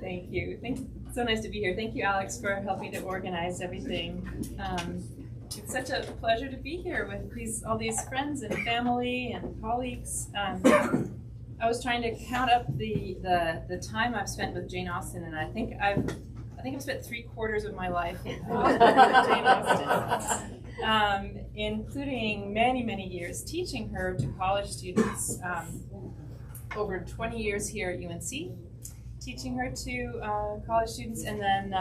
Thank you. So nice to be here. Thank you, Alex, for helping to organize everything. It's such a pleasure to be here with all these friends and family and colleagues. I was trying to count up the time I've spent with Jane Austen, and I think I've spent 3/4 of my life with Jane Austen, including many years teaching her to college students. Over 20 years here at UNC, teaching her to college students, and then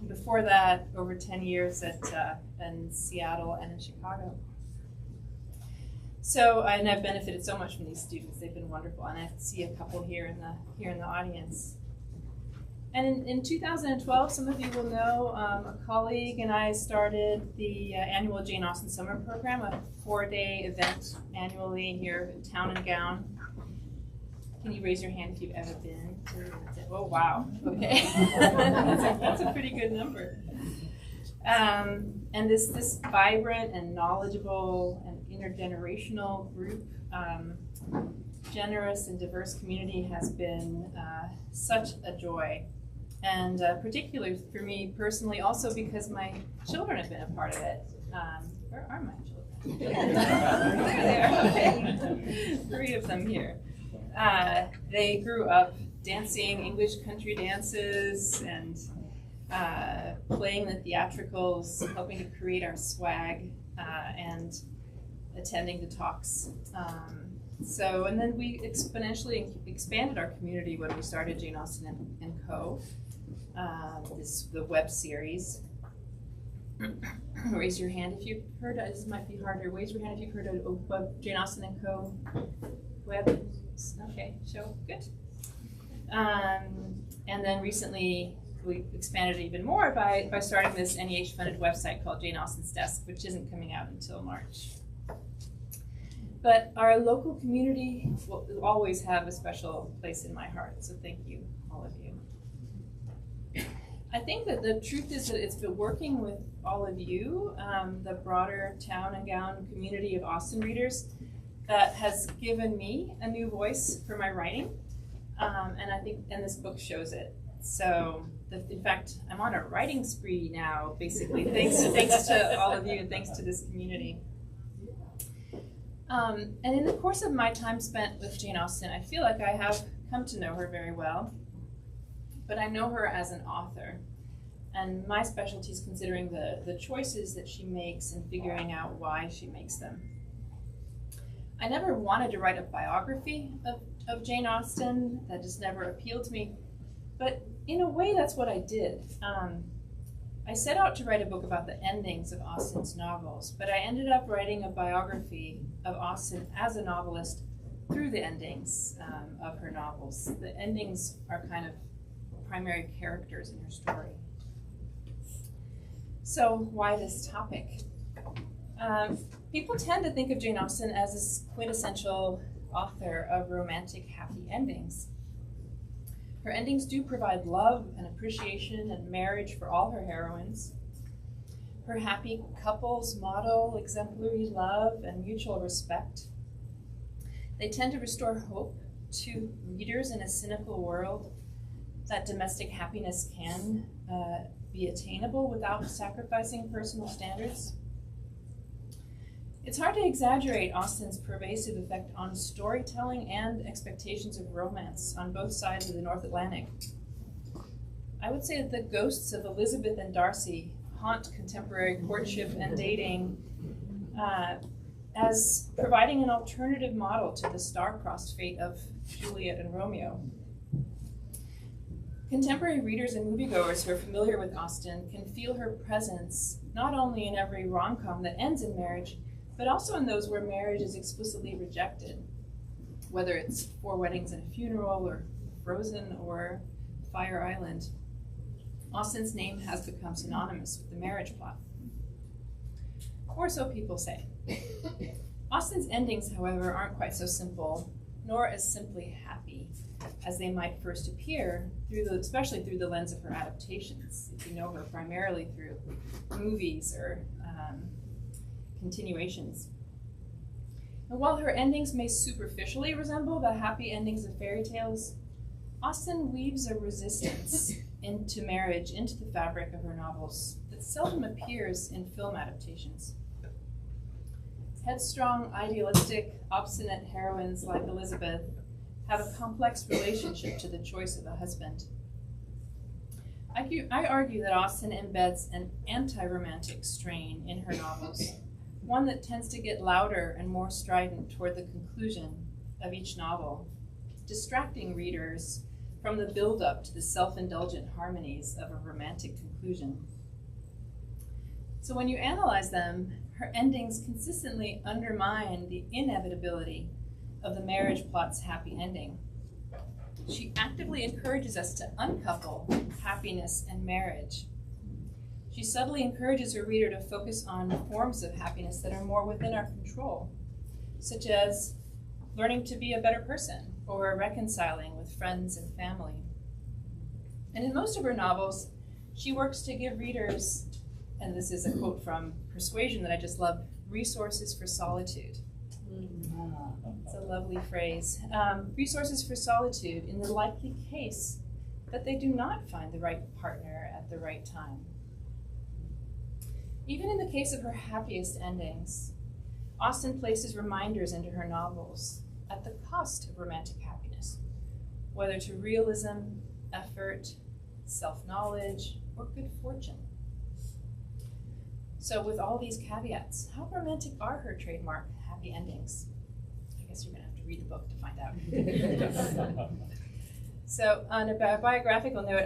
before that, over 10 years in Seattle and in Chicago. So, and I've benefited so much from these students. They've been wonderful, and I see a couple here in the audience. And in 2012, some of you will know, a colleague and I started the annual Jane Austen Summer Program, a 4-day event annually here in Town and Gown. Can you raise your hand if you've ever been to? Oh, wow. Okay. that's a pretty good number. And this vibrant and knowledgeable and intergenerational group, generous and diverse community has been such a joy. And particularly for me personally, also because my children have been a part of it. Where are my children? There they are. Okay. 3 of them here. They grew up dancing English country dances and playing the theatricals, helping to create our swag, and attending the talks. And then we exponentially expanded our community when we started Jane Austen and Co. The web series. Raise your hand if you've heard. This might be harder. Raise your hand if you've heard of Jane Austen and Co. web. Okay, show good. And then recently we expanded it even more by starting this NEH-funded website called Jane Austen's Desk, which isn't coming out until March. But our local community will always have a special place in my heart, so thank you, all of you. I think that the truth is that it's been working with all of you, the broader Town and Gown community of Austen readers, that has given me a new voice for my writing, and this book shows it. So, in fact, I'm on a writing spree now, basically, thanks to all of you, and thanks to this community. And in the course of my time spent with Jane Austen, I feel like I have come to know her very well, but I know her as an author, and my specialty is considering the choices that she makes and figuring out why she makes them. I never wanted to write a biography of Jane Austen. That just never appealed to me. But in a way, that's what I did. I set out to write a book about the endings of Austen's novels, but I ended up writing a biography of Austen as a novelist through the endings of her novels. The endings are kind of primary characters in her story. So why this topic? People tend to think of Jane Austen as this quintessential author of romantic happy endings. Her endings do provide love and appreciation and marriage for all her heroines. Her happy couples model exemplary love and mutual respect. They tend to restore hope to readers in a cynical world that domestic happiness can be attainable without sacrificing personal standards. It's hard to exaggerate Austen's pervasive effect on storytelling and expectations of romance on both sides of the North Atlantic. I would say that the ghosts of Elizabeth and Darcy haunt contemporary courtship and dating as providing an alternative model to the star-crossed fate of Juliet and Romeo. Contemporary readers and moviegoers who are familiar with Austen can feel her presence not only in every rom-com that ends in marriage, but also in those where marriage is explicitly rejected, whether it's 4 Weddings and a Funeral, or Frozen, or Fire Island. Austen's name has become synonymous with the marriage plot. Or so people say. Austen's endings, however, aren't quite so simple, nor as simply happy as they might first appear, especially through the lens of her adaptations, if you know her primarily through movies or continuations. And while her endings may superficially resemble the happy endings of fairy tales, Austen weaves a resistance into marriage, into the fabric of her novels that seldom appears in film adaptations. Headstrong, idealistic, obstinate heroines like Elizabeth have a complex relationship to the choice of a husband. I argue that Austen embeds an anti-romantic strain in her novels, one that tends to get louder and more strident toward the conclusion of each novel, distracting readers from the build-up to the self-indulgent harmonies of a romantic conclusion. So when you analyze them, her endings consistently undermine the inevitability of the marriage plot's happy ending. She actively encourages us to uncouple happiness and marriage. She subtly encourages her reader to focus on forms of happiness that are more within our control, such as learning to be a better person or reconciling with friends and family. And in most of her novels, she works to give readers, and this is a quote from Persuasion that I just love, resources for solitude. It's a lovely phrase. Resources for solitude in the likely case that they do not find the right partner at the right time. Even in the case of her happiest endings, Austen places reminders into her novels at the cost of romantic happiness, whether to realism, effort, self-knowledge, or good fortune. So with all these caveats, how romantic are her trademark happy endings? I guess you're going to have to read the book to find out. So on a biographical note,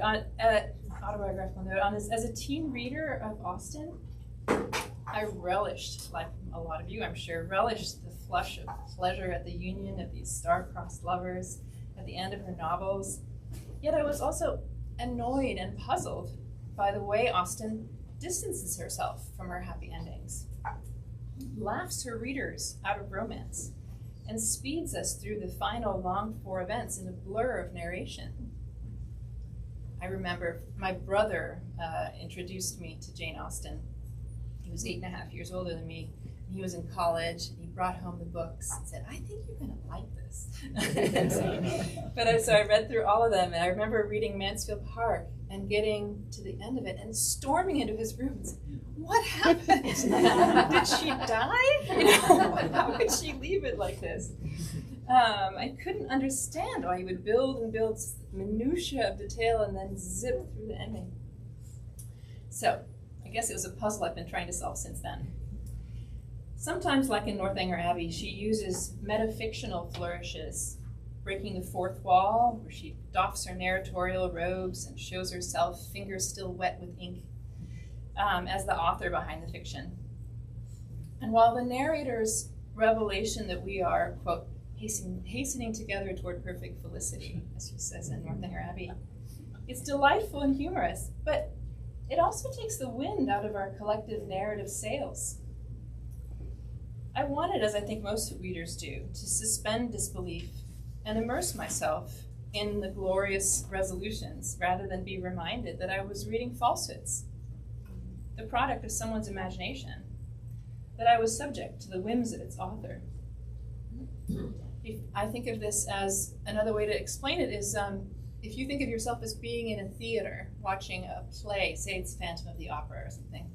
autobiographical note, as a teen reader of Austen, I relished, like a lot of you I'm sure, relished the flush of pleasure at the union of these star-crossed lovers at the end of her novels. Yet I was also annoyed and puzzled by the way Austen distances herself from her happy endings, laughs her readers out of romance, and speeds us through the final longed-for events in a blur of narration. I remember my brother introduced me to Jane Austen. He was 8.5 years older than me. And he was in college, and he brought home the books and said, "I think you're going to like this." So I read through all of them, and I remember reading Mansfield Park and getting to the end of it and storming into his room and saying, "What happened? Did she die? How could she leave it like this?" I couldn't understand why he would build and build minutiae of detail and then zip through the ending. So I guess it was a puzzle I've been trying to solve since then. Sometimes, like in Northanger Abbey, she uses metafictional flourishes, breaking the fourth wall, where she doffs her narratorial robes and shows herself, fingers still wet with ink, as the author behind the fiction. And while the narrator's revelation that we are, quote, hastening together toward perfect felicity, as she says in Northanger Abbey, it's delightful and humorous, but it also takes the wind out of our collective narrative sails. I wanted, as I think most readers do, to suspend disbelief and immerse myself in the glorious resolutions rather than be reminded that I was reading falsehoods, the product of someone's imagination, that I was subject to the whims of its author. I think of this as another way to explain it is if you think of yourself as being in a theater watching a play, say it's Phantom of the Opera or something,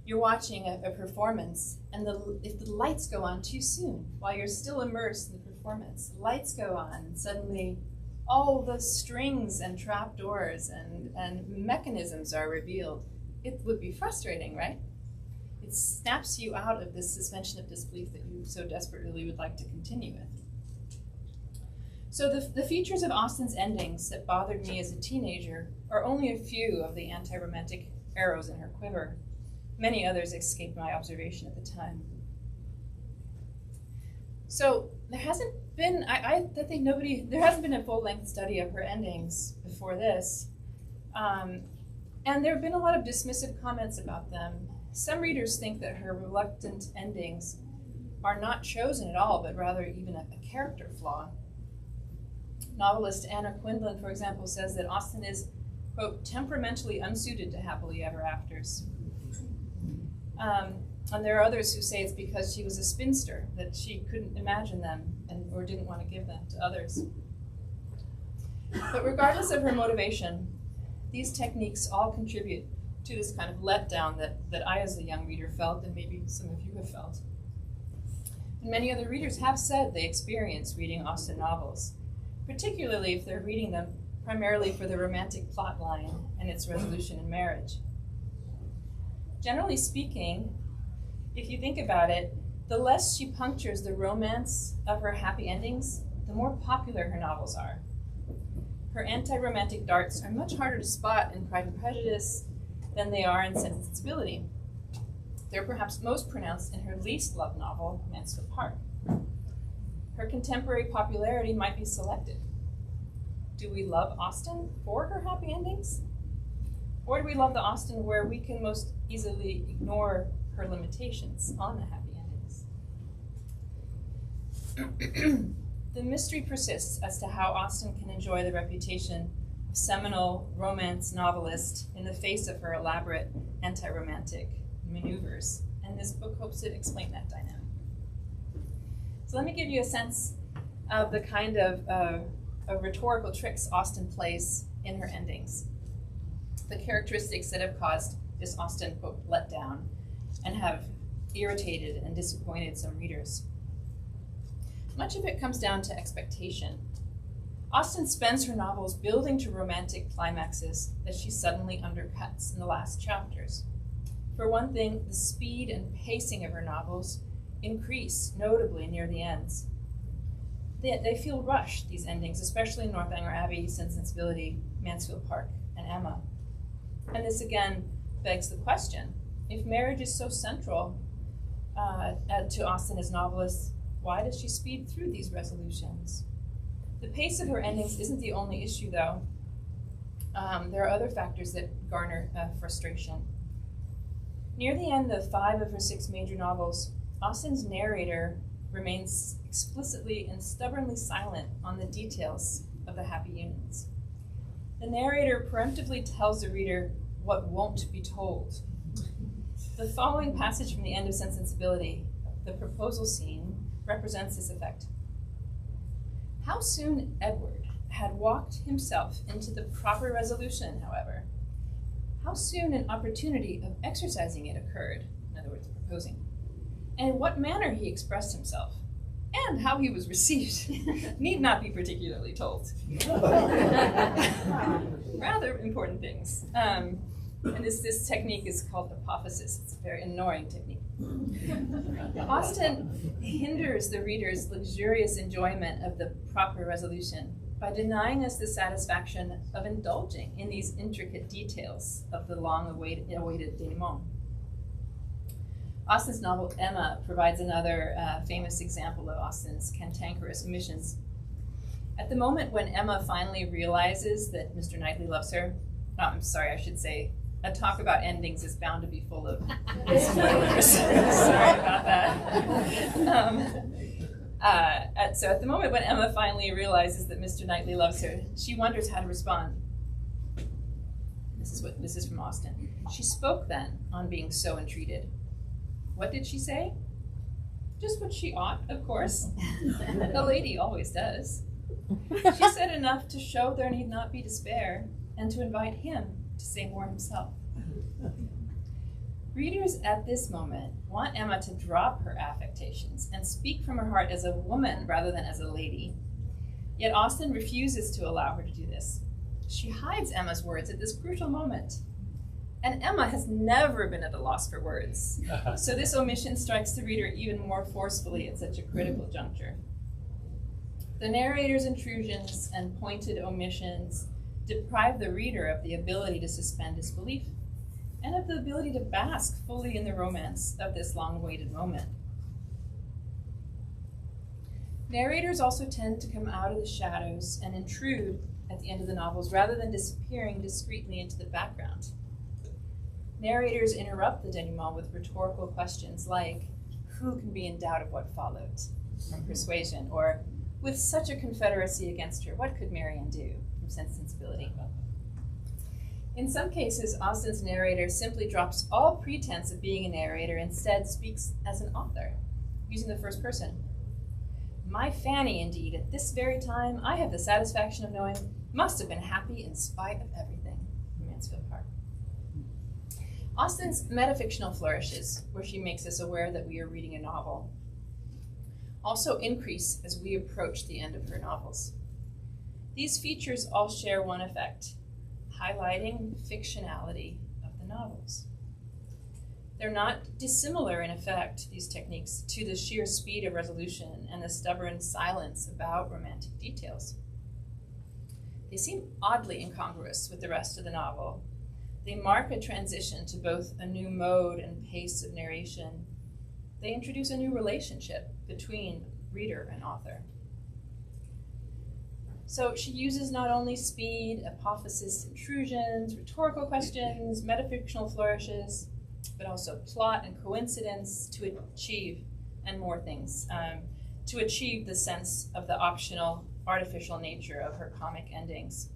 you're watching a performance, and if the lights go on too soon while you're still immersed in the performance, lights go on, and suddenly all the strings and trapdoors and mechanisms are revealed. It would be frustrating, right? It snaps you out of this suspension of disbelief that you so desperately would like to continue with. So the features of Austen's endings that bothered me as a teenager are only a few of the anti-romantic arrows in her quiver. Many others escaped my observation at the time. So there hasn't been, there hasn't been a full-length study of her endings before this. And there have been a lot of dismissive comments about them. Some readers think that her reluctant endings are not chosen at all, but rather even a character flaw. Novelist Anna Quindlen, for example, says that Austen is, quote, temperamentally unsuited to happily ever afters. And there are others who say it's because she was a spinster, that she couldn't imagine them or didn't want to give them to others. But regardless of her motivation, these techniques all contribute to this kind of letdown that I as a young reader felt, and maybe some of you have felt. And many other readers have said they experience reading Austen novels, particularly if they're reading them primarily for the romantic plot line and its resolution in marriage. Generally speaking, if you think about it, the less she punctures the romance of her happy endings, the more popular her novels are. Her anti-romantic darts are much harder to spot in Pride and Prejudice than they are in Sense and Sensibility. They're perhaps most pronounced in her least loved novel, Mansfield Park. Her contemporary popularity might be selective. Do we love Austen for her happy endings? Or do we love the Austen where we can most easily ignore her limitations on the happy endings? The mystery persists as to how Austen can enjoy the reputation of seminal romance novelist in the face of her elaborate anti-romantic maneuvers, and this book hopes to explain that dynamic. So let me give you a sense of the kind of rhetorical tricks Austen plays in her endings, the characteristics that have caused this Austen book letdown and have irritated and disappointed some readers. Much of it comes down to expectation. Austen spends her novels building to romantic climaxes that she suddenly undercuts in the last chapters. For one thing, the speed and pacing of her novels increase notably near the ends. They feel rushed, these endings, especially in Northanger Abbey, Sense and Sensibility, Mansfield Park, and Emma. And this again begs the question, if marriage is so central to Austen as novelist, why does she speed through these resolutions? The pace of her endings isn't the only issue, though. There are other factors that garner frustration. Near the end of 5 of her 6 major novels, Austen's narrator remains explicitly and stubbornly silent on the details of the happy unions. The narrator preemptively tells the reader what won't be told. The following passage from the end of Sense and Sensibility, the proposal scene, represents this effect. How soon Edward had walked himself into the proper resolution, however, how soon an opportunity of exercising it occurred, in other words, proposing, and in what manner he expressed himself, and how he was received, need not be particularly told. Rather important things. And this technique is called apophasis. It's a very annoying technique. Austen hinders the reader's luxurious enjoyment of the proper resolution by denying us the satisfaction of indulging in these intricate details of the long-awaited denouement. Austen's novel Emma provides another famous example of Austen's cantankerous omissions. At the moment when Emma finally realizes that Mr. Knightley loves her, I should say, a talk about endings is bound to be full of spoilers. Sorry about that. So at the moment when Emma finally realizes that Mr. Knightley loves her, she wonders how to respond. This is from Austen. She spoke then on being so entreated. What did she say? Just what she ought, of course. A lady always does. She said enough to show there need not be despair, and to invite him to say more himself. Readers at this moment want Emma to drop her affectations and speak from her heart as a woman rather than as a lady. Yet Austen refuses to allow her to do this. She hides Emma's words at this crucial moment. And Emma has never been at a loss for words. So this omission strikes the reader even more forcefully at such a critical juncture. The narrator's intrusions and pointed omissions deprive the reader of the ability to suspend disbelief and of the ability to bask fully in the romance of this long-awaited moment. Narrators also tend to come out of the shadows and intrude at the end of the novels rather than disappearing discreetly into the background. Narrators interrupt the denouement with rhetorical questions like, who can be in doubt of what followed from Persuasion? Or, with such a confederacy against her, what could Marianne do from Sense and Sensibility? In some cases, Austen's narrator simply drops all pretense of being a narrator, instead speaks as an author, using the first person. My Fanny, indeed, at this very time, I have the satisfaction of knowing, must have been happy in spite of everything, from Mansfield Park. Austen's metafictional flourishes, where she makes us aware that we are reading a novel, also increase as we approach the end of her novels. These features all share one effect, highlighting the fictionality of the novels. They're not dissimilar in effect, these techniques, to the sheer speed of resolution and the stubborn silence about romantic details. They seem oddly incongruous with the rest of the novel. They mark a transition to both a new mode and pace of narration. They introduce a new relationship between reader and author. So she uses not only speed, apophysis, intrusions, rhetorical questions, metafictional flourishes, but also plot and coincidence to achieve, and more things, to achieve the sense of the optional, artificial nature of her comic endings.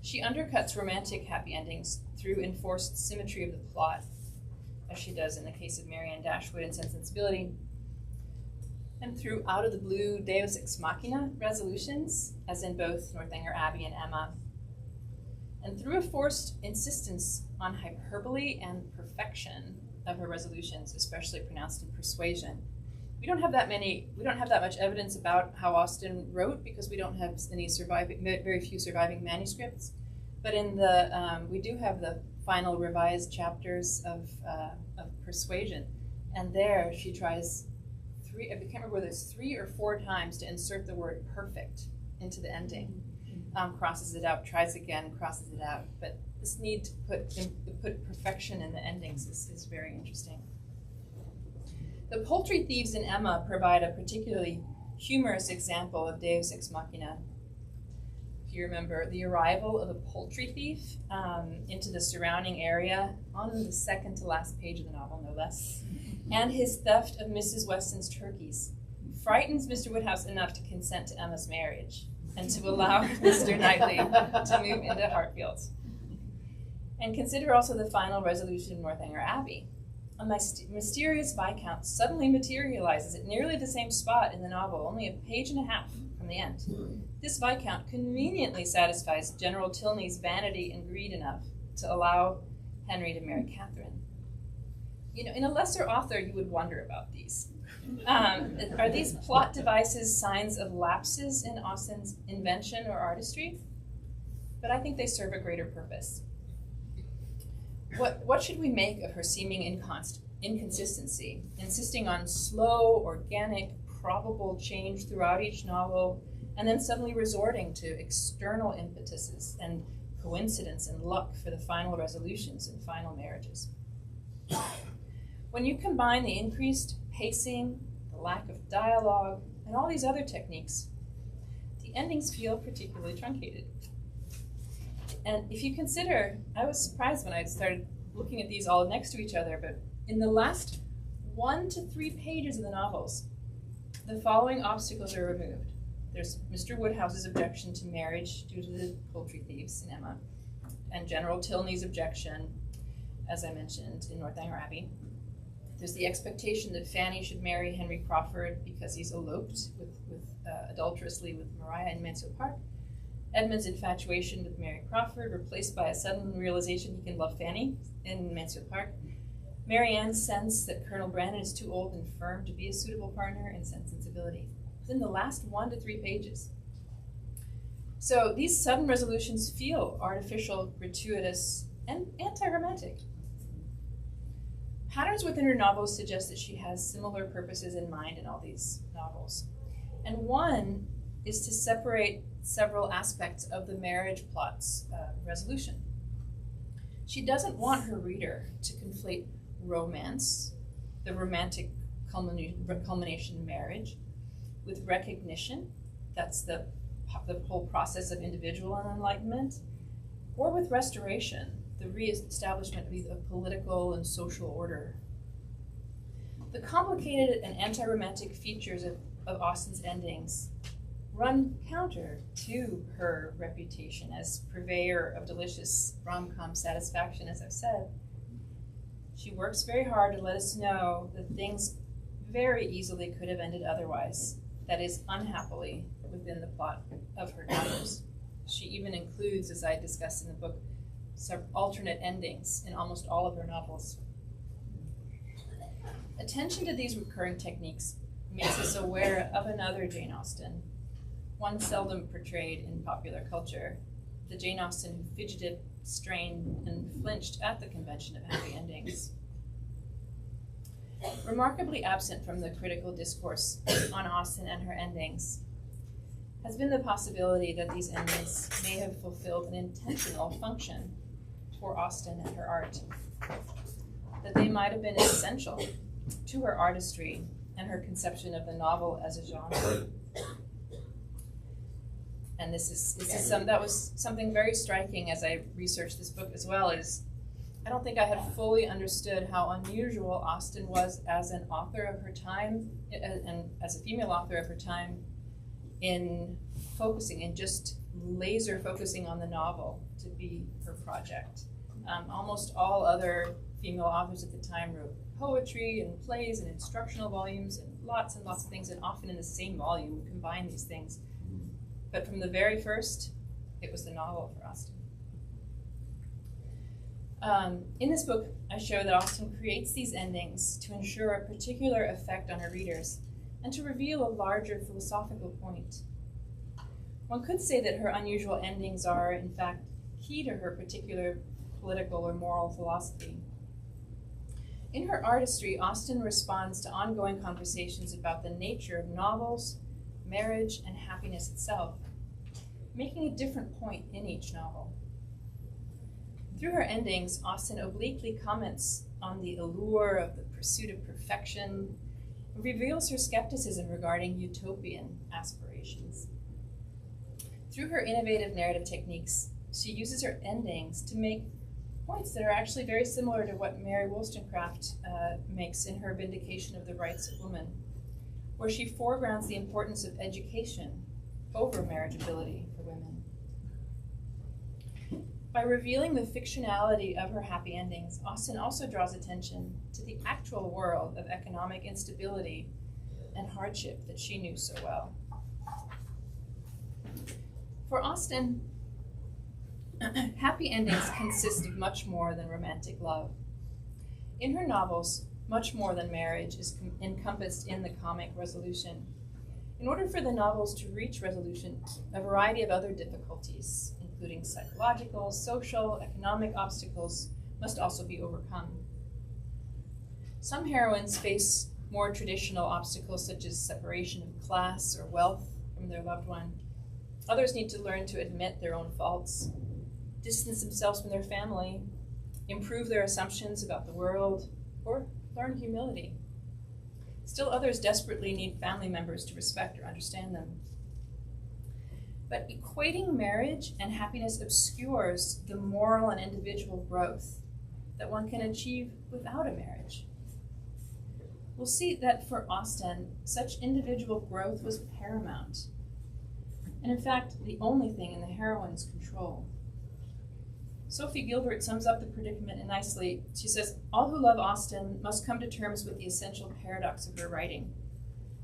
She undercuts romantic happy endings through enforced symmetry of the plot, as she does in the case of Marianne Dashwood in Sense and Sensibility, and through out-of-the-blue deus ex machina resolutions, as in both Northanger Abbey and Emma, and through a forced insistence on hyperbole and perfection of her resolutions, especially pronounced in Persuasion. We don't have that much evidence about how Austen wrote because we don't have very few surviving manuscripts. But in the we do have the final revised chapters of Persuasion, and there she tries I can't remember whether it's 3 or 4 times to insert the word perfect into the ending. Crosses it out, tries again, crosses it out. But this need to put perfection in the endings is very interesting. The poultry thieves in Emma provide a particularly humorous example of deus ex machina. If you remember, the arrival of a poultry thief into the surrounding area on the second to last page of the novel, no less, and his theft of Mrs. Weston's turkeys frightens Mr. Woodhouse enough to consent to Emma's marriage and to allow Mr. Knightley to move into Hartfield. And consider also the final resolution of Northanger Abbey. A mysterious Viscount suddenly materializes at nearly the same spot in the novel, only a page and a half from the end. This Viscount conveniently satisfies General Tilney's vanity and greed enough to allow Henry to marry Catherine. You know, in a lesser author, you would wonder about these. Are these plot devices signs of lapses in Austen's invention or artistry? But I think they serve a greater purpose. What should we make of her seeming inconsistency, insisting on slow, organic, probable change throughout each novel, and then suddenly resorting to external impetuses and coincidence and luck for the final resolutions and final marriages? When you combine the increased pacing, the lack of dialogue, and all these other techniques, the endings feel particularly truncated. And if you consider, I was surprised when I started looking at these all next to each other, but in the last 1 to 3 pages of the novels, the following obstacles are removed. There's Mr. Woodhouse's objection to marriage due to the poultry thieves in Emma, and General Tilney's objection, as I mentioned, in Northanger Abbey. There's the expectation that Fanny should marry Henry Crawford because he's eloped adulterously with Maria in Mansfield Park. Edmund's infatuation with Mary Crawford, replaced by a sudden realization he can love Fanny in Mansfield Park. Marianne's sense that Colonel Brandon is too old and firm to be a suitable partner in Sense and Sensibility. It's in the last 1 to 3 pages. So these sudden resolutions feel artificial, gratuitous, and anti-romantic. Patterns within her novels suggest that she has similar purposes in mind in all these novels. And one is to separate several aspects of the marriage plot's resolution. She doesn't want her reader to conflate romance, the romantic culmination of marriage, with recognition, that's the whole process of individual enlightenment, or with restoration, the re-establishment of political and social order. The complicated and anti-romantic features of Austen's endings run counter to her reputation as purveyor of delicious rom-com satisfaction, as I've said. She works very hard to let us know that things very easily could have ended otherwise, that is, unhappily, within the plot of her novels. She even includes, as I discuss in the book, some alternate endings in almost all of her novels. Attention to these recurring techniques makes us aware of another Jane Austen, one seldom portrayed in popular culture, the Jane Austen who fidgeted, strained, and flinched at the convention of happy endings. Remarkably absent from the critical discourse on Austen and her endings has been the possibility that these endings may have fulfilled an intentional function for Austen and her art, that they might have been essential to her artistry and her conception of the novel as a genre. And that was something very striking as I researched this book as well, is I don't think I had fully understood how unusual Austen was as an author of her time, and as a female author of her time, in focusing, in just laser focusing on the novel to be her project. Almost all other female authors at the time wrote poetry and plays and instructional volumes and lots of things, and often in the same volume would combine these things. But from the very first, it was the novel for Austen. In this book, I show that Austen creates these endings to ensure a particular effect on her readers and to reveal a larger philosophical point. One could say that her unusual endings are, in fact, key to her particular political or moral philosophy. In her artistry, Austen responds to ongoing conversations about the nature of novels, marriage, and happiness itself, making a different point in each novel. Through her endings, Austen obliquely comments on the allure of the pursuit of perfection, and reveals her skepticism regarding utopian aspirations. Through her innovative narrative techniques, she uses her endings to make points that are actually very similar to what Mary Wollstonecraft makes in her Vindication of the Rights of Woman, where she foregrounds the importance of education over marriageability for women. By revealing the fictionality of her happy endings, Austen also draws attention to the actual world of economic instability and hardship that she knew so well. For Austen, happy endings consist of much more than romantic love. In her novels, much more than marriage is encompassed in the comic resolution. In order for the novels to reach resolution, a variety of other difficulties, including psychological, social, economic obstacles, must also be overcome. Some heroines face more traditional obstacles such as separation of class or wealth from their loved one. Others need to learn to admit their own faults, distance themselves from their family, improve their assumptions about the world, or learn humility. Still others desperately need family members to respect or understand them. But equating marriage and happiness obscures the moral and individual growth that one can achieve without a marriage. We'll see that for Austen, such individual growth was paramount, and in fact, the only thing in the heroine's control. Sophie Gilbert sums up the predicament nicely. She says, "All who love Austen must come to terms with the essential paradox of her writing.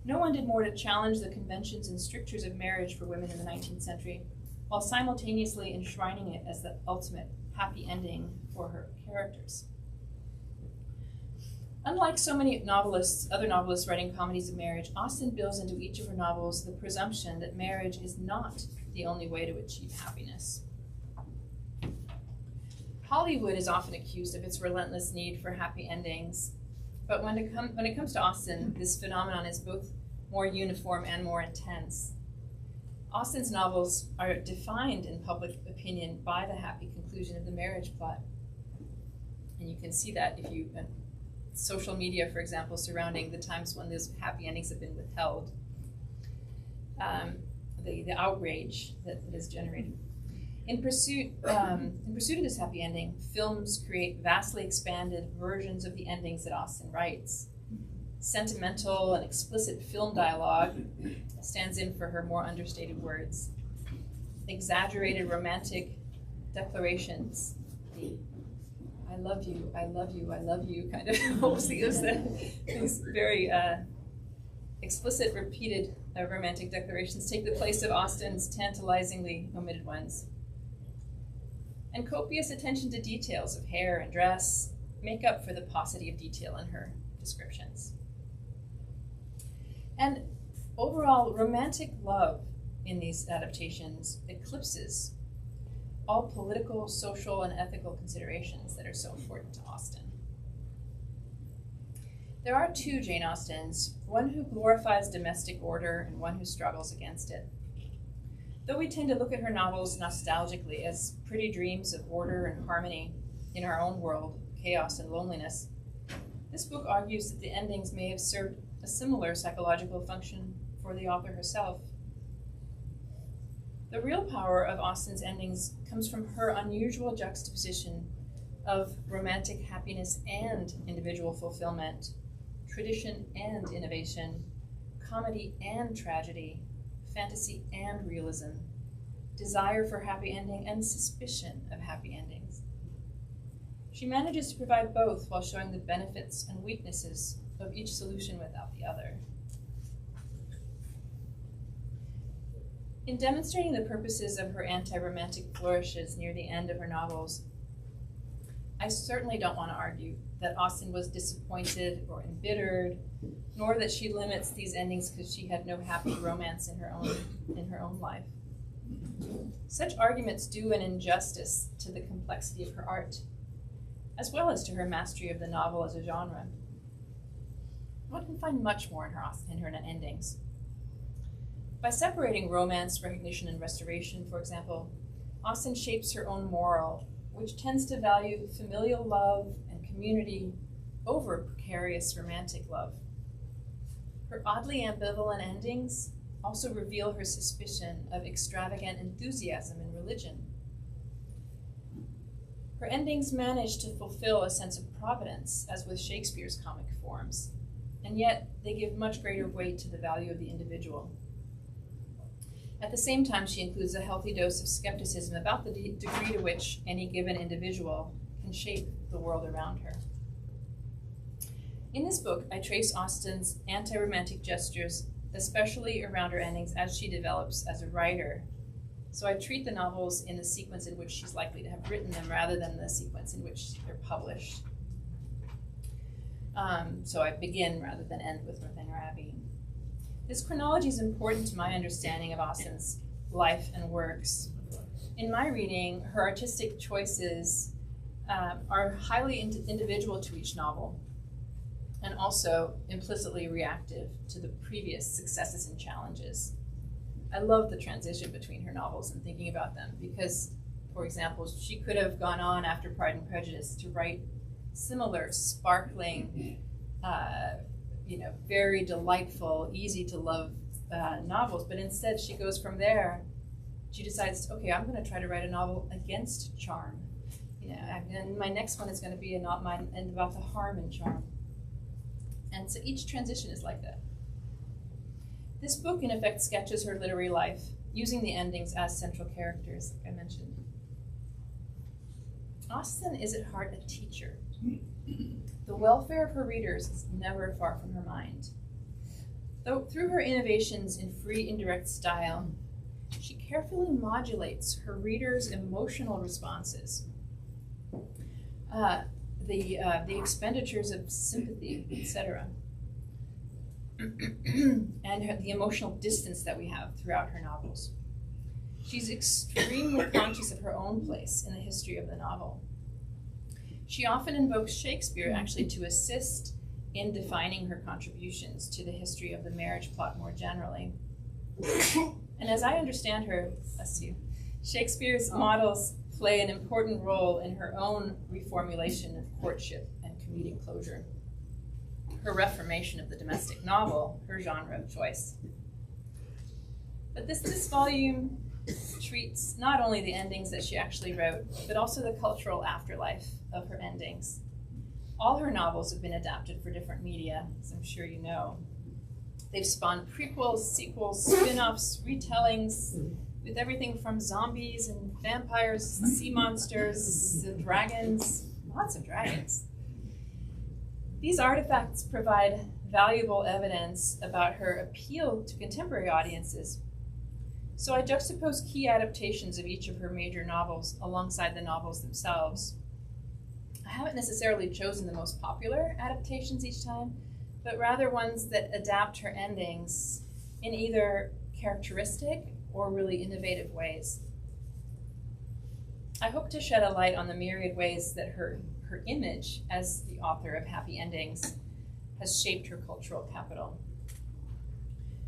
No one did more to challenge the conventions and strictures of marriage for women in the 19th century, while simultaneously enshrining it as the ultimate happy ending for her characters." Unlike so many other novelists writing comedies of marriage, Austen builds into each of her novels the presumption that marriage is not the only way to achieve happiness. Hollywood is often accused of its relentless need for happy endings, but when it comes to Austen, this phenomenon is both more uniform and more intense. Austen's novels are defined in public opinion by the happy conclusion of the marriage plot. And you can see that if you, social media, for example, surrounding the times when those happy endings have been withheld, the outrage that is generated. In pursuit of this happy ending, films create vastly expanded versions of the endings that Austen writes. Sentimental and explicit film dialogue stands in for her more understated words. Exaggerated romantic declarations, the "I love you, I love you, I love you" kind of these very explicit, repeated romantic declarations take the place of Austen's tantalizingly omitted ones. And copious attention to details of hair and dress make up for the paucity of detail in her descriptions. And overall, romantic love in these adaptations eclipses all political, social, and ethical considerations that are so important to Austen. There are two Jane Austens, one who glorifies domestic order and one who struggles against it. Though we tend to look at her novels nostalgically as pretty dreams of order and harmony in our own world, chaos and loneliness, this book argues that the endings may have served a similar psychological function for the author herself. The real power of Austen's endings comes from her unusual juxtaposition of romantic happiness and individual fulfillment, tradition and innovation, comedy and tragedy, fantasy and realism, desire for happy ending and suspicion of happy endings. She manages to provide both while showing the benefits and weaknesses of each solution without the other. In demonstrating the purposes of her anti-romantic flourishes near the end of her novels, I certainly don't want to argue that Austen was disappointed or embittered, nor that she limits these endings because she had no happy romance in her own life. Such arguments do an injustice to the complexity of her art, as well as to her mastery of the novel as a genre. One can find much more in her endings. By separating romance, recognition, and restoration, for example, Austen shapes her own moral, which tends to value familial love and community over precarious romantic love. Her oddly ambivalent endings also reveal her suspicion of extravagant enthusiasm in religion. Her endings manage to fulfill a sense of providence, as with Shakespeare's comic forms, and yet they give much greater weight to the value of the individual. At the same time, she includes a healthy dose of skepticism about the degree to which any given individual can shape the world around her. In this book, I trace Austen's anti-romantic gestures, especially around her endings, as she develops as a writer. So I treat the novels in the sequence in which she's likely to have written them rather than the sequence in which they're published. So I begin rather than end with Northanger Abbey. This chronology is important to my understanding of Austen's life and works. In my reading, her artistic choices are highly individual to each novel, and also implicitly reactive to the previous successes and challenges. I love the transition between her novels and thinking about them because, for example, she could have gone on after Pride and Prejudice to write similar sparkling, very delightful, easy to love novels, but instead she goes from there, she decides, okay, I'm going to try to write a novel against charm. And my next one is going to be about the harm in charm. And so each transition is like that. This book, in effect, sketches her literary life, using the endings as central characters, like I mentioned. Austen is at heart a teacher. The welfare of her readers is never far from her mind. Though through her innovations in free, indirect style, she carefully modulates her readers' emotional responses. The expenditures of sympathy, etc., and the emotional distance that we have throughout her novels. She's extremely conscious of her own place in the history of the novel. She often invokes Shakespeare actually to assist in defining her contributions to the history of the marriage plot more generally. And as I understand her, Shakespeare's models play an important role in her own reformulation of courtship and comedic closure, her reformation of the domestic novel, her genre of choice. But this volume treats not only the endings that she actually wrote, but also the cultural afterlife of her endings. All her novels have been adapted for different media, as I'm sure you know. They've spawned prequels, sequels, spin-offs, retellings, with everything from zombies and vampires, sea monsters, dragons, lots of dragons. These artifacts provide valuable evidence about her appeal to contemporary audiences. So I juxtapose key adaptations of each of her major novels alongside the novels themselves. I haven't necessarily chosen the most popular adaptations each time, but rather ones that adapt her endings in either characteristic or really innovative ways. I hope to shed a light on the myriad ways that her image as the author of happy endings has shaped her cultural capital.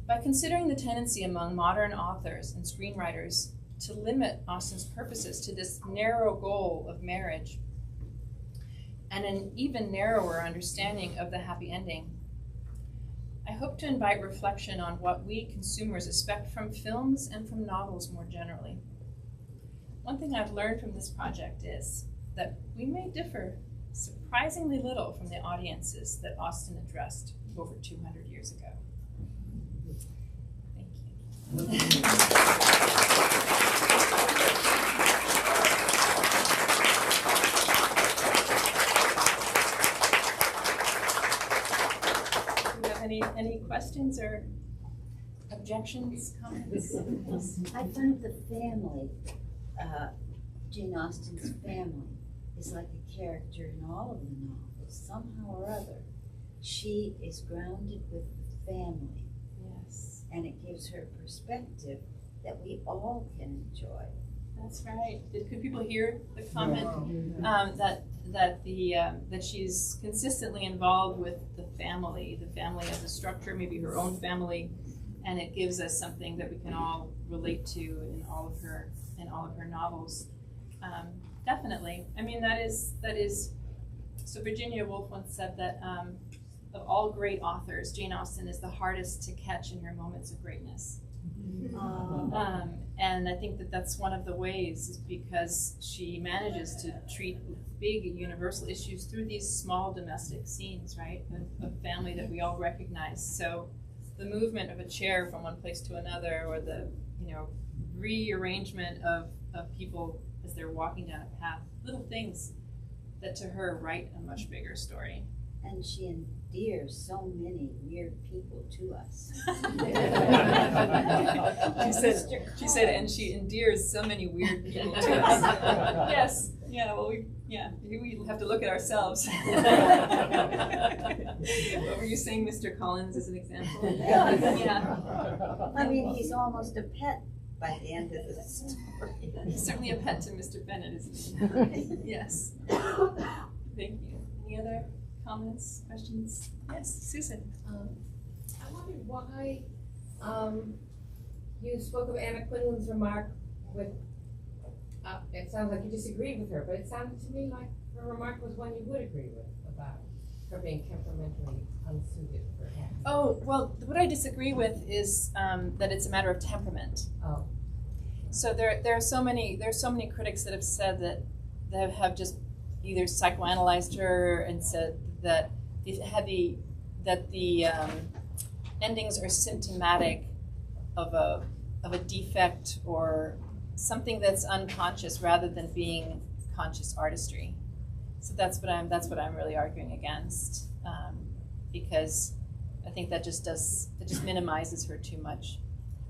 By considering the tendency among modern authors and screenwriters to limit Austen's purposes to this narrow goal of marriage and an even narrower understanding of the happy ending, I hope to invite reflection on what we consumers expect from films and from novels more generally. One thing I've learned from this project is that we may differ surprisingly little from the audiences that Austen addressed over 200 years ago. Thank you. Do you have any questions or objections, comments? I find the family, Jane Austen's family, is like a character in all of the novels. Somehow or other, she is grounded with the family. Yes. And it gives her a perspective that we all can enjoy. That's right. Could people hear the comment that she's consistently involved with the family as a structure, maybe her own family, and it gives us something that we can all relate to in all of her novels. Definitely. I mean, that is. So Virginia Woolf once said that of all great authors, Jane Austen is the hardest to catch in her moments of greatness. And I think that that's one of the ways, is because she manages to treat big universal issues through these small domestic scenes, right, of family that we all recognize. So the movement of a chair from one place to another, or the rearrangement of people as they're walking down a path, little things that to her write a much bigger story. And she endears so many weird people to us. she said, and she endears so many weird people to us. Yes. Yeah. Well, we have to look at ourselves. What were you saying, Mr. Collins, as an example? Yeah. I mean, he's almost a pet by the end of the story. He's certainly a pet to Mr. Bennet, isn't he? Yes. Thank you. Any other comments, questions? Yes, Susan. I wondered why you spoke of Anna Quinlan's remark with, it sounds like you disagreed with her, but it sounded to me like her remark was one you would agree with, about her being temperamentally unsuited for him. Oh, well, what I disagree with is that it's a matter of temperament. Oh. So there are so many critics that have said that have just either psychoanalyzed her and said that the endings are symptomatic of a defect or something that's unconscious rather than being conscious artistry. So that's what I'm really arguing against, because I think that just minimizes her too much.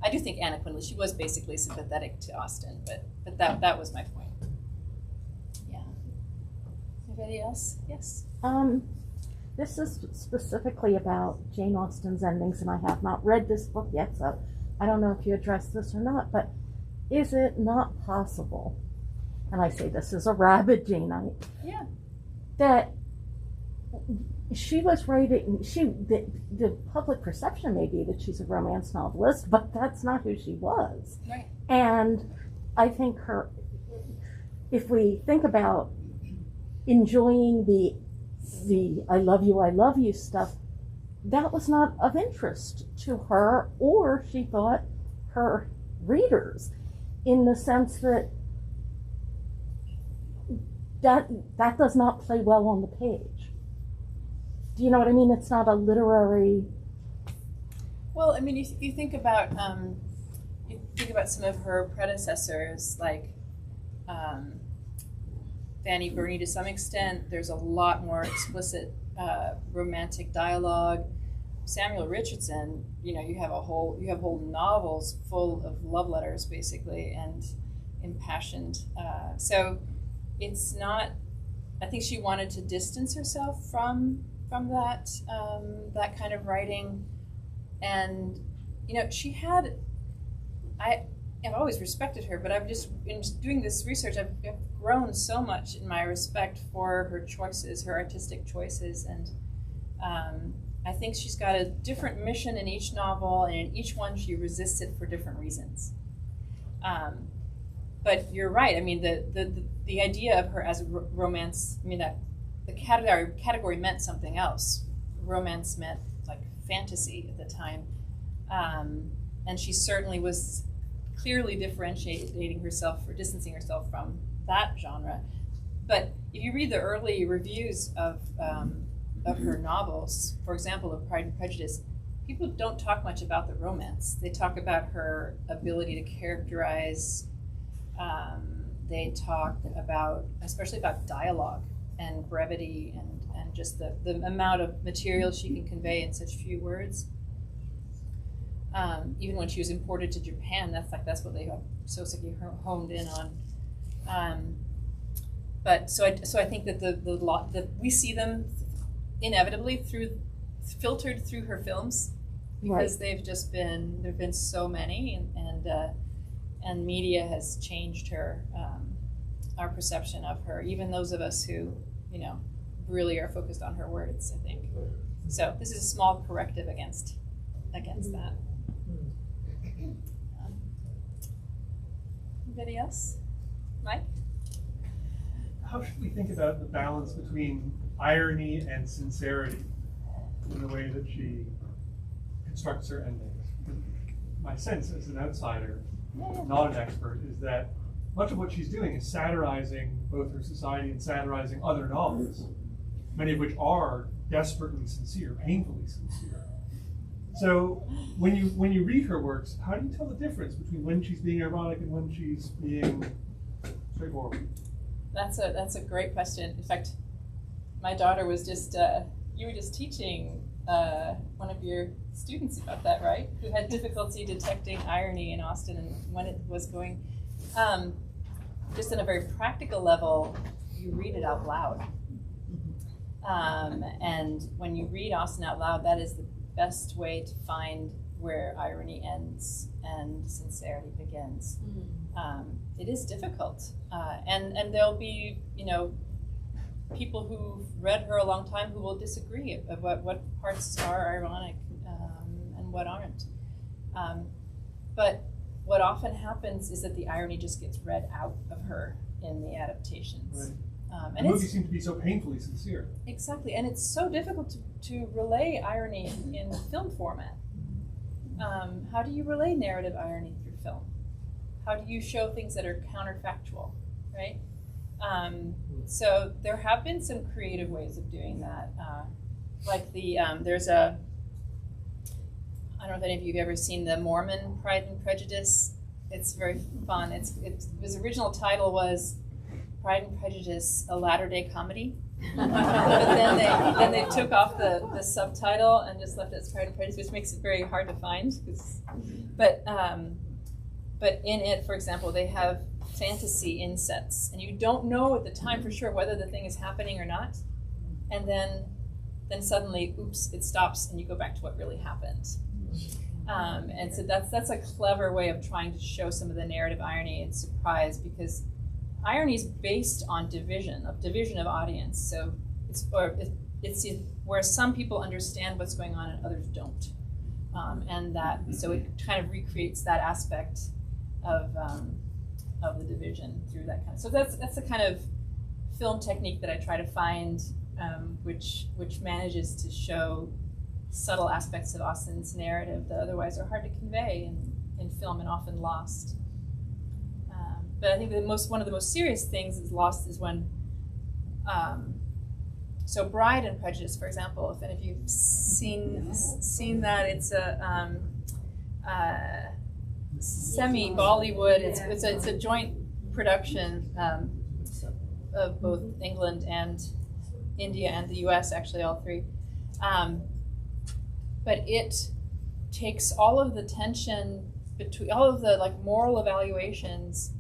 I do think Anna Quinlan, she was basically sympathetic to Austen, but that was my point. Yeah. Anybody else? Yes. This is specifically about Jane Austen's endings, and I have not read this book yet, so I don't know if you addressed this or not, but is it not possible, and I say this as a rabid Janeite, yeah, that she was writing, the public perception may be that she's a romance novelist, but that's not who she was. Right. And I think if we think about enjoying the I love you stuff, that was not of interest to her, or she thought her readers, in the sense that does not play well on the page. Do you know what I mean? It's not a literary. Well, I mean, you think about some of her predecessors, like Fanny Burney. To some extent, there's a lot more explicit romantic dialogue. Samuel Richardson, you have whole novels full of love letters, basically, and impassioned. So it's not. I think she wanted to distance herself from that that kind of writing, and she had. I've always respected her, but in doing this research, I've grown so much in my respect for her choices, her artistic choices, and I think she's got a different mission in each novel, and in each one she resists it for different reasons. But you're right. I mean, the idea of her as a romance. I mean, that the category meant something else. Romance meant like fantasy at the time, and she certainly was clearly differentiating herself or distancing herself from that genre. But if you read the early reviews of her novels, for example, of Pride and Prejudice, people don't talk much about the romance. They talk about her ability to characterize. They talk about, especially about dialogue and brevity and just the amount of material she can convey in such few words. Even when she was imported to Japan, that's what they have Soseki honed in on. But so I think that we see them inevitably filtered through her films, because they've just been there've been so many, and media has changed her our perception of her. Even those of us who really are focused on her words, I think. So this is a small corrective against that. Anybody else? Mike? How should we think about the balance between irony and sincerity in the way that she constructs her endings? My sense as an outsider, not an expert, is that much of what she's doing is satirizing both her society and satirizing other novels, many of which are desperately sincere, painfully sincere. So when you read her works, how do you tell the difference between when she's being ironic and when she's being straightforward? That's a great question. In fact, my daughter was you were just teaching one of your students about that, right? Who had difficulty detecting irony in Austen and when it was going. Just on a very practical level, you read it out loud. And when you read Austen out loud, that is the best way to find where irony ends and sincerity begins. It is difficult, and there'll be people who've read her a long time who will disagree of what parts are ironic and what aren't. But what often happens is that the irony just gets read out of her in the adaptations. Right. And the movies seem to be so painfully sincere. Exactly, and it's so difficult to relay irony in film format. How do you relay narrative irony through film? How do you show things that are counterfactual, right? So there have been some creative ways of doing that. Like there's I don't know if any of you have ever seen the Mormon Pride and Prejudice. It's very fun. His original title was Pride and Prejudice, a Latter-day Comedy. But then they took off the subtitle and just left it as Pride and Prejudice, which makes it very hard to find. But in it, for example, they have fantasy insets, and you don't know at the time for sure whether the thing is happening or not. And then suddenly, oops, it stops, and you go back to what really happened. And so that's a clever way of trying to show some of the narrative irony and surprise, because irony is based on division of audience. So it's where some people understand what's going on and others don't, so it kind of recreates that aspect of the division through that kind of. So that's the kind of film technique that I try to find, which manages to show subtle aspects of Austen's narrative that otherwise are hard to convey in film and often lost. But I think one of the most serious things is lost is when, so Bride and Prejudice, for example, if any of you've seen that, it's a semi-Bollywood. It's a joint production of both England and India and the U.S. Actually, all three. but it takes all of the tension between all of the like moral evaluations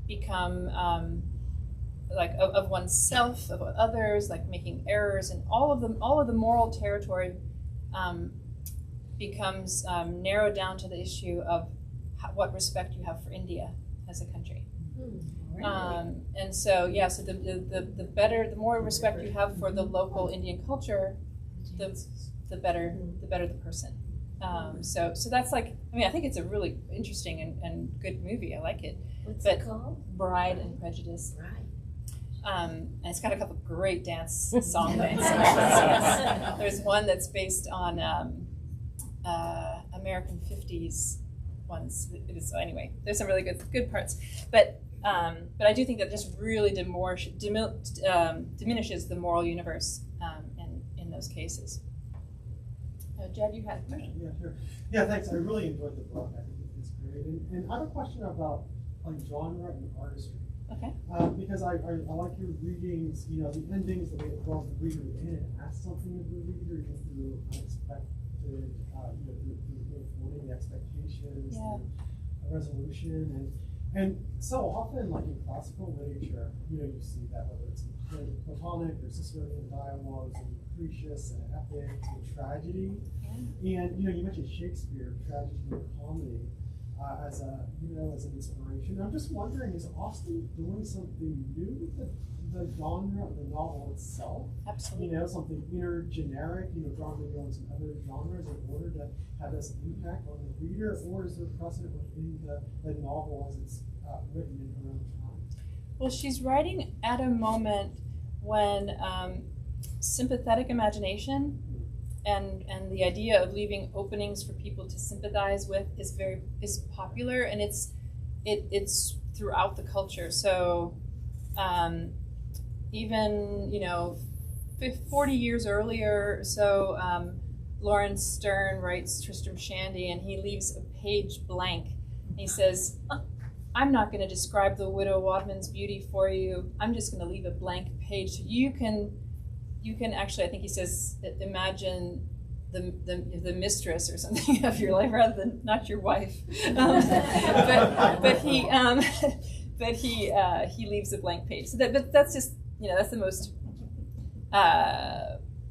become like of oneself, of others, like making errors, and all of the moral territory becomes narrowed down to the issue of what respect you have for India as a country. And so so the more respect you have for the local Indian culture, the better the person. So that's like, I mean, I think it's a really interesting and good movie. I like it. What's But it called? Bride and Prejudice. Right. And it's got a couple of great dance song things. There's one that's based on American 50s ones. Anyway, there's some really good parts. But I do think that just really diminishes the moral universe in those cases. Jed, you had a question. Yeah, sure. Yeah, thanks. I really enjoyed the book. I think it's great. And I have a question about like genre and artistry. Okay. Because I like your readings, you know, the endings, the way it draws the reader in and asks something of the reader, even through unexpected, through thwarting the expectations, through a resolution. And so often, like in classical literature, you know, you see that whether it's in Platonic or Ciceronian dialogues, and Lucretius and epic and tragedy. And, you know, you mentioned Shakespeare, tragedy and comedy. As an inspiration. I'm just wondering, is Austen doing something new with the genre of the novel itself? Absolutely. You know, something intergeneric, you know, drawing maybe on some other genres in order to have this impact on the reader, or is there precedent within the novel as it's written in her own time? Well, she's writing at a moment when sympathetic imagination and the idea of leaving openings for people to sympathize with is popular, and it's throughout the culture. So even 40 years earlier, so Lawrence Sterne writes Tristram Shandy, and he leaves a page blank. And he says, "I'm not going to describe the widow Wadman's beauty for you. I'm just going to leave a blank page so you can actually," I think he says, "imagine the mistress or something of your life rather than not your wife." But he leaves a blank page. So but that's just, that's the most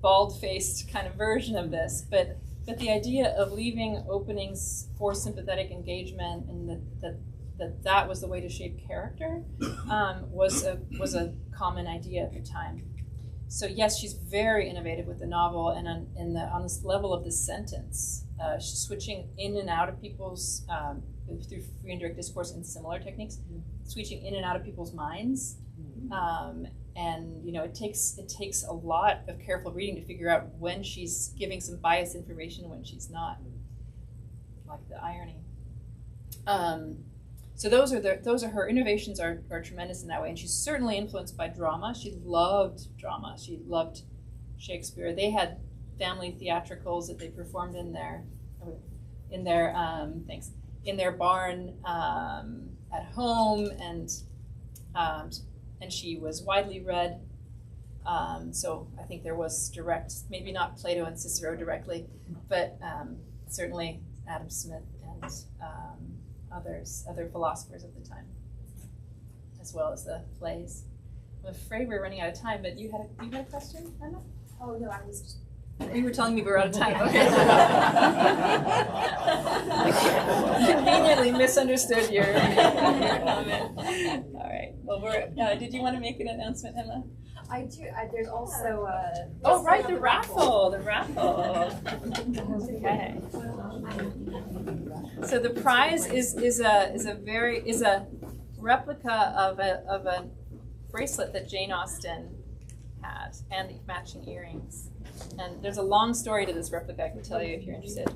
bald-faced kind of version of this. But the idea of leaving openings for sympathetic engagement, and that was the way to shape character, was a common idea at the time. So yes, she's very innovative with the novel, and on this level of the sentence, she's switching in and out of people's through free and direct discourse and similar techniques, switching in and out of people's minds, and it takes a lot of careful reading to figure out when she's giving some biased information and when she's not, like the irony. So those are her innovations are tremendous in that way, and she's certainly influenced by drama. She loved drama. She loved Shakespeare. They had family theatricals that they performed in their barn at home, and she was widely read. So I think there was direct, maybe not Plato and Cicero directly, but certainly Adam Smith and other philosophers of the time, as well as the plays. I'm afraid we're running out of time, but you had a question, Emma? Oh no, I was just... You were telling me we were out of time. Okay. I conveniently misunderstood your comment. All right. Well, did you want to make an announcement, Emma? I do. There's also the raffle. The raffle. Okay. So the prize is a replica of a bracelet that Jane Austen had, and the matching earrings. And there's a long story to this replica. I can tell you if you're interested.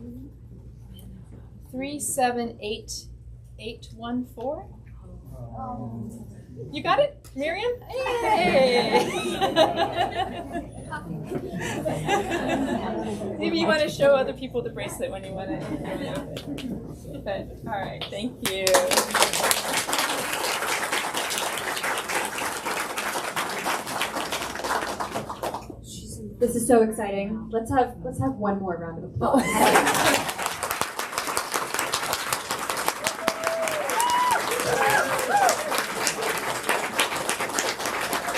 378814. You got it, Miriam? Hey! Maybe you want to show other people the bracelet when you want to. Okay. All right. Thank you. she's in This is so exciting. Let's have one more round of applause.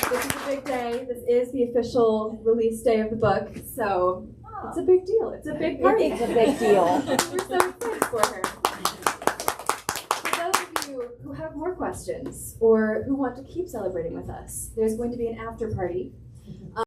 This is a big day. This is the official release day of the book, so it's a big deal. It's a big party. It's a big deal. We're so excited for her. For those of you who have more questions or who want to keep celebrating with us, there's going to be an after party.